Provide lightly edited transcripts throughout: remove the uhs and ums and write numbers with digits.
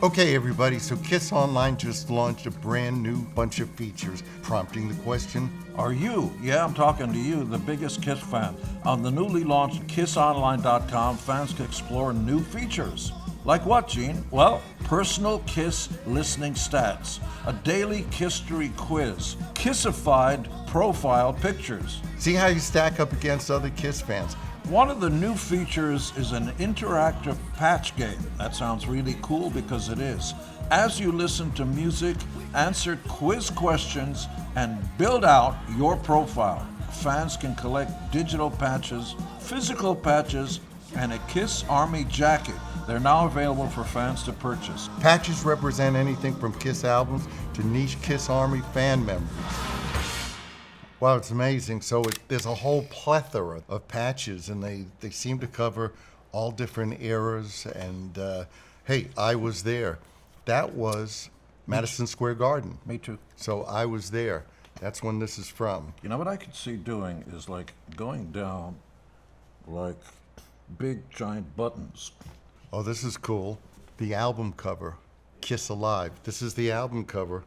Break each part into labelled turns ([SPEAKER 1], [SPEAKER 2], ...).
[SPEAKER 1] Okay, everybody, so KISS Online just launched a brand new bunch of features, prompting the question,
[SPEAKER 2] Are you, I'm talking to you, the biggest KISS fan? On the newly launched KISSonline.com, fans can explore new features. Like what, Gene? Well, personal KISS listening stats, a daily KISStory quiz, KISSified profile pictures.
[SPEAKER 1] see how you stack up against other KISS fans.
[SPEAKER 2] One of the new features is an interactive patch game. That sounds really cool because it is. As you listen to music, answer quiz questions, and build out your profile, fans can collect digital patches, physical patches, and a KISS Army jacket. They're now available for fans to purchase.
[SPEAKER 1] Patches represent anything from KISS albums to niche KISS Army fan members. Wow, it's amazing. So there's a whole plethora of patches, and they seem to cover all different eras. And hey, I was there. That was Madison Square Garden.
[SPEAKER 2] Me too.
[SPEAKER 1] So I was there. That's when this is from.
[SPEAKER 2] You know what I could see doing is like going down like big giant buttons.
[SPEAKER 1] Oh, this is cool. The album cover, Kiss Alive. This is the album cover.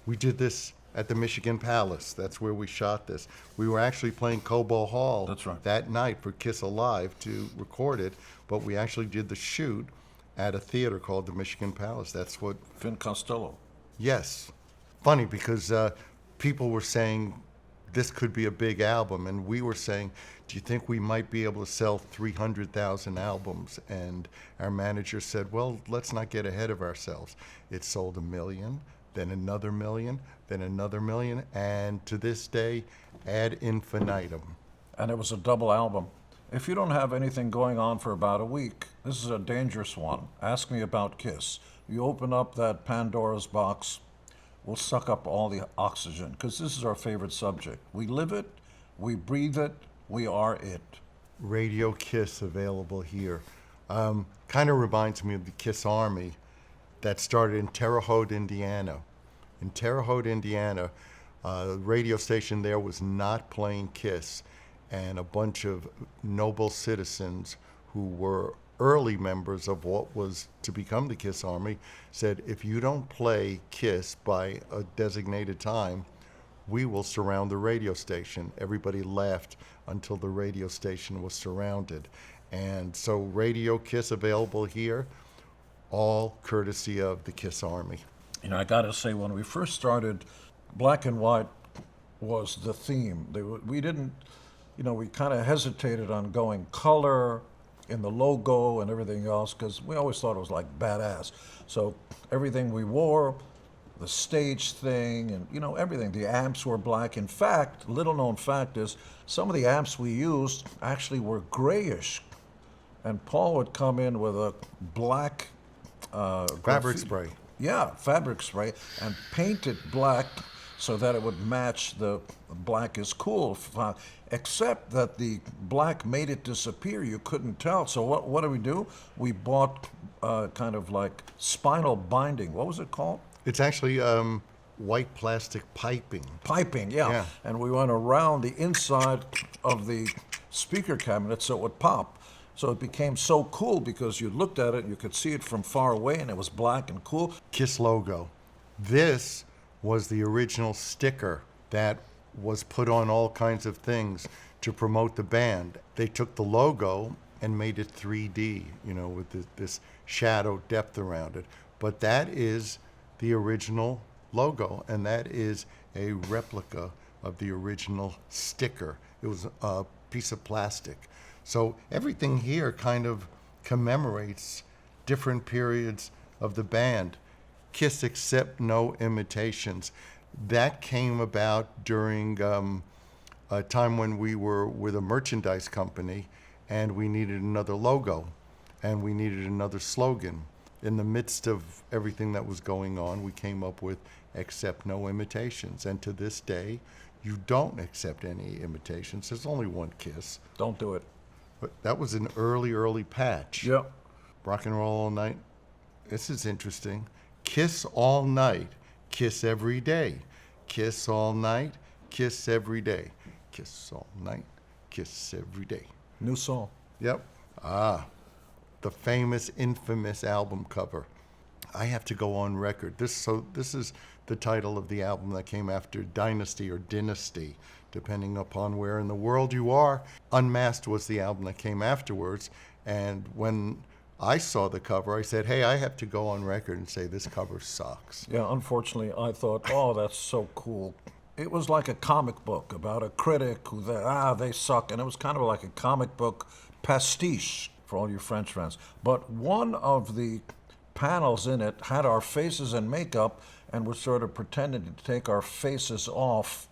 [SPEAKER 1] We did this at the Michigan Palace. That's where we shot this. We were actually playing Cobo Hall
[SPEAKER 2] That's right.
[SPEAKER 1] that night for Kiss Alive to record it, but we actually did the shoot at a theater called the Michigan Palace. That's what...
[SPEAKER 2] Finn Costello.
[SPEAKER 1] Yes. Funny because people were saying this could be a big album, and we were saying, do you think we might be able to sell 300,000 albums? And our manager said, well, let's not get ahead of ourselves. It sold 1 million, then another 1 million, then another 1 million, and to this day, ad infinitum.
[SPEAKER 2] And it was a double album. If you don't have anything going on for about a week, this is a dangerous one. Ask me about KISS. You open up that Pandora's box, we'll suck up all the oxygen, because this is our favorite subject. We live it, we breathe it, we are it.
[SPEAKER 1] Radio Kiss available here. Kind of reminds me of the Kiss Army that started in Terre Haute, Indiana. In Terre Haute, Indiana, the radio station there was not playing KISS, and a bunch of noble citizens who were early members of what was to become the KISS Army said, if you don't play KISS by a designated time, we will surround the radio station. Everybody laughed until the radio station was surrounded. And so Radio Kiss available here, all courtesy of the KISS Army.
[SPEAKER 2] You know, I gotta say, when we first started, black and white was the theme. We didn't, we kind of hesitated on going color in the logo and everything else, because we always thought it was like badass. So everything we wore, the stage thing, and everything. The amps were black. In fact, little known fact is, some of the amps we used actually were grayish, and Paul would come in with a black
[SPEAKER 1] Fabric spray.
[SPEAKER 2] Yeah, fabric spray, and paint it black so that it would match the black is cool, except that the black made it disappear. You couldn't tell. So what do? We bought kind of like spinal binding. What was it called?
[SPEAKER 1] It's actually white plastic piping.
[SPEAKER 2] Piping, yeah. And we went around the inside of the speaker cabinet so it would pop. So it became so cool because you looked at it, you could see it from far away, and it was black and cool.
[SPEAKER 1] KISS logo. This was the original sticker that was put on all kinds of things to promote the band. They took the logo and made it 3D, with this shadow depth around it. But that is the original logo, and that is a replica of the original sticker. It was a piece of plastic. So everything here kind of commemorates different periods of the band. KISS Accept No Imitations. That came about during a time when we were with a merchandise company and we needed another logo and we needed another slogan. In the midst of everything that was going on, we came up with Accept No Imitations. And to this day, you don't accept any imitations. There's only one KISS.
[SPEAKER 2] Don't do it.
[SPEAKER 1] But that was an early patch.
[SPEAKER 2] Yep.
[SPEAKER 1] Rock and roll all night. This is interesting. KISS all night, KISS every day. KISS all night, KISS every day. KISS all night, KISS every day.
[SPEAKER 2] New song.
[SPEAKER 1] Yep. The famous, infamous album cover. I have to go on record. This is the title of the album that came after Dynasty or Dynasty, depending upon where in the world you are. Unmasked was the album that came afterwards. And when I saw the cover, I said, hey, I have to go on record and say this cover sucks.
[SPEAKER 2] Yeah, unfortunately, I thought, oh, that's so cool. It was like a comic book about a critic who, they suck. And it was kind of like a comic book pastiche for all you French fans. But one of the panels in it had our faces in makeup and was sort of pretending to take our faces off,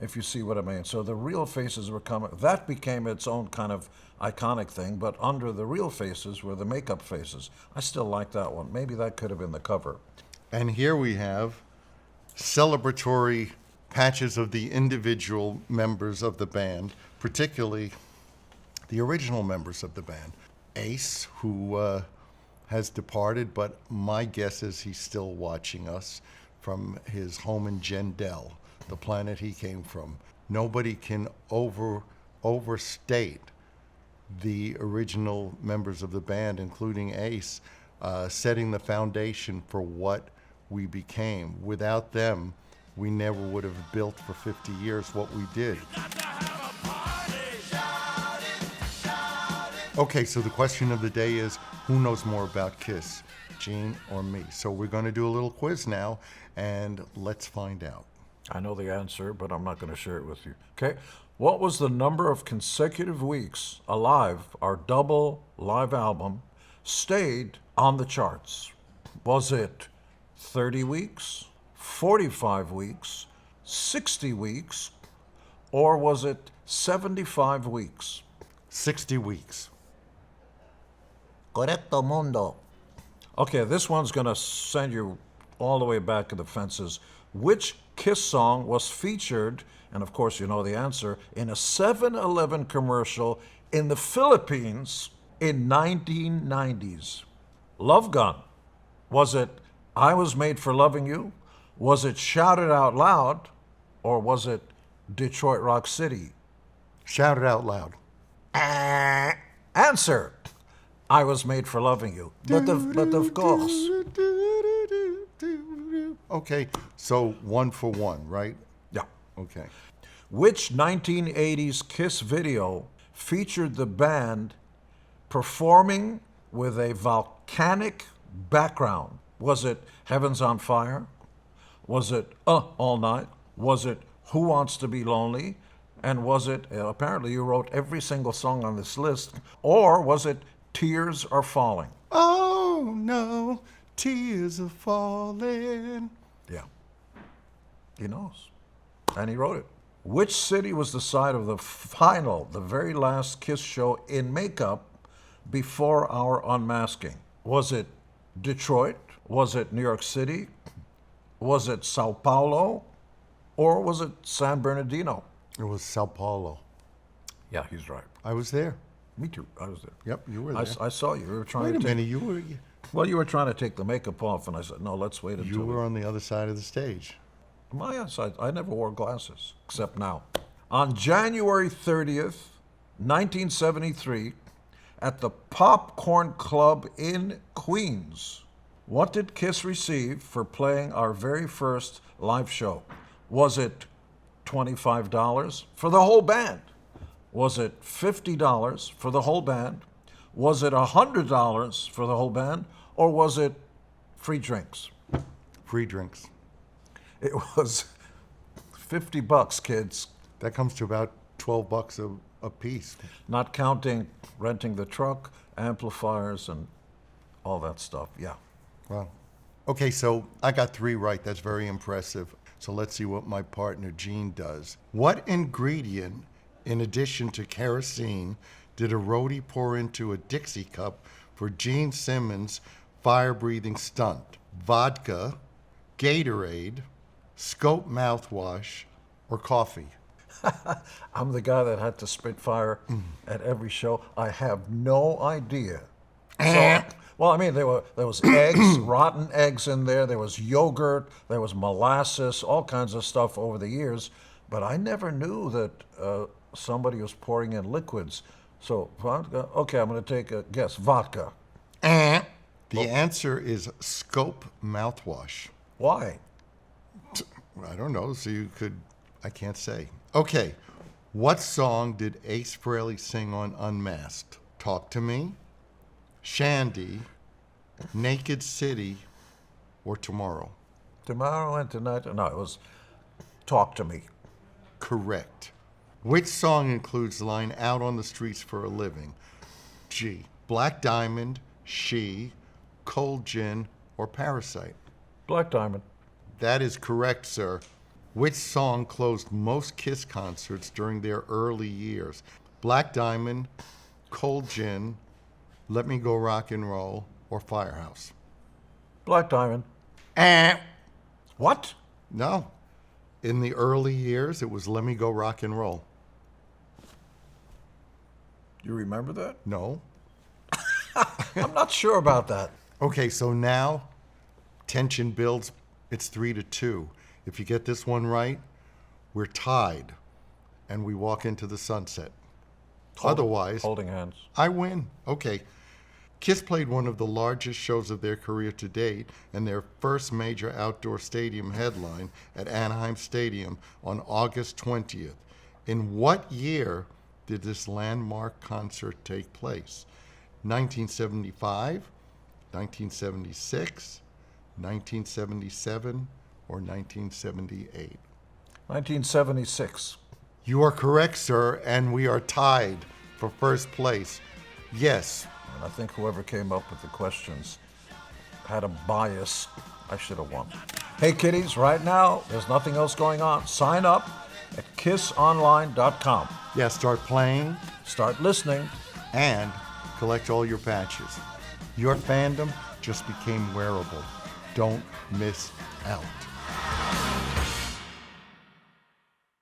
[SPEAKER 2] if you see what I mean. So the real faces were coming. That became its own kind of iconic thing, but under the real faces were the makeup faces. I still like that one. Maybe that could have been the cover.
[SPEAKER 1] And here we have celebratory patches of the individual members of the band, particularly the original members of the band. Ace, who has departed, but my guess is he's still watching us from his home in Jendel, the planet he came from. Nobody can overstate the original members of the band, including Ace, setting the foundation for what we became. Without them, we never would have built for 50 years what we did. Okay, so the question of the day is, who knows more about KISS, Gene or me? So we're going to do a little quiz now, and let's find out.
[SPEAKER 2] I know the answer, but I'm not going to share it with you. Okay? What was the number of consecutive weeks Alive, our double live album, stayed on the charts? Was it 30 weeks, 45 weeks, 60 weeks, or was it 75 weeks?
[SPEAKER 1] 60 weeks.
[SPEAKER 2] Correcto mundo. Okay, this one's going to send you all the way back to the fences. Which KISS song was featured, and of course you know the answer, in a 7-Eleven commercial in the Philippines in 1990s? Love Gun. Was it I Was Made for Loving You? Was it Shout It Out Loud? Or was it Detroit Rock City?
[SPEAKER 1] Shout it out loud.
[SPEAKER 2] Answer. I Was Made for Loving You. But of course.
[SPEAKER 1] Okay, so 1 for 1, right?
[SPEAKER 2] Yeah.
[SPEAKER 1] Okay.
[SPEAKER 2] Which 1980s KISS video featured the band performing with a volcanic background? Was it Heaven's on Fire? Was it All Night? Was it Who Wants to Be Lonely? And was it, apparently you wrote every single song on this list, or was it Tears Are Falling?
[SPEAKER 1] Oh no, tears are falling.
[SPEAKER 2] Yeah. He knows. And he wrote it. Which city was the site of the final, the very last KISS show in makeup before our unmasking? Was it Detroit? Was it New York City? Was it Sao Paulo? Or was it San Bernardino?
[SPEAKER 1] It was Sao Paulo.
[SPEAKER 2] Yeah, he's right.
[SPEAKER 1] I was there.
[SPEAKER 2] Me too. I was there.
[SPEAKER 1] Yep, you were there.
[SPEAKER 2] I saw you. You were trying
[SPEAKER 1] Wait
[SPEAKER 2] to
[SPEAKER 1] a
[SPEAKER 2] take,
[SPEAKER 1] minute, you were
[SPEAKER 2] Well, you were trying to take the makeup off, and I said, no, let's wait until
[SPEAKER 1] you were on the other side of the stage.
[SPEAKER 2] My side. I never wore glasses, except now. On January 30th, 1973, at the Popcorn Club in Queens, what did KISS receive for playing our very first live show? Was it $25 for the whole band? Was it $50 for the whole band? Was it $100 for the whole band? Or was it free drinks?
[SPEAKER 1] Free drinks.
[SPEAKER 2] It was $50, kids,
[SPEAKER 1] That comes to about $12 a piece.
[SPEAKER 2] not counting renting the truck, amplifiers, and all that stuff. Yeah.
[SPEAKER 1] Wow. Okay, so I got 3 right. That's very impressive. So let's see what my partner Gene does. What ingredient, in addition to kerosene, did a roadie pour into a Dixie cup for Gene Simmons' fire-breathing stunt? Vodka, Gatorade, Scope mouthwash, or coffee?
[SPEAKER 2] I'm the guy that had to spit fire at every show. I have no idea. So, well, I mean, there was eggs, rotten eggs in there. There was yogurt. There was molasses, all kinds of stuff over the years. But I never knew that somebody was pouring in liquids. So vodka. Okay, I'm going to take a guess. Vodka.
[SPEAKER 1] The The answer is Scope mouthwash.
[SPEAKER 2] Why?
[SPEAKER 1] I don't know, I can't say. Okay, what song did Ace Frehley sing on Unmasked? Talk to Me, Shandy, Naked City, or Tomorrow?
[SPEAKER 2] Tomorrow and tonight? No, it was Talk to Me.
[SPEAKER 1] Correct. Which song includes the line Out on the Streets for a Living? G. Black Diamond, She, Cold Gin, or Parasite?
[SPEAKER 2] Black Diamond.
[SPEAKER 1] That is correct, sir. Which song closed most KISS concerts during their early years? Black Diamond, Cold Gin, Let Me Go Rock and Roll, or Firehouse?
[SPEAKER 2] Black Diamond. What?
[SPEAKER 1] No. In the early years, it was Let Me Go Rock and Roll.
[SPEAKER 2] You remember that?
[SPEAKER 1] No.
[SPEAKER 2] I'm not sure about that.
[SPEAKER 1] Okay, so now tension builds. It's 3-2. If you get this one right, we're tied, and we walk into the sunset. Otherwise,
[SPEAKER 2] Holding hands.
[SPEAKER 1] I win. Okay. KISS played one of the largest shows of their career to date and their first major outdoor stadium headline at Anaheim Stadium on August 20th. In what year did this landmark concert take place? 1975, 1976, 1977, or 1978?
[SPEAKER 2] 1976.
[SPEAKER 1] You are correct, sir, and we are tied for first place. Yes.
[SPEAKER 2] And I think whoever came up with the questions had a bias. I should have won. Hey, kiddies, right now, there's nothing else going on. Sign up at kissonline.com.
[SPEAKER 1] Yeah, start playing
[SPEAKER 2] Start listening.
[SPEAKER 1] and collect all your patches. Your fandom just became wearable. Don't miss out.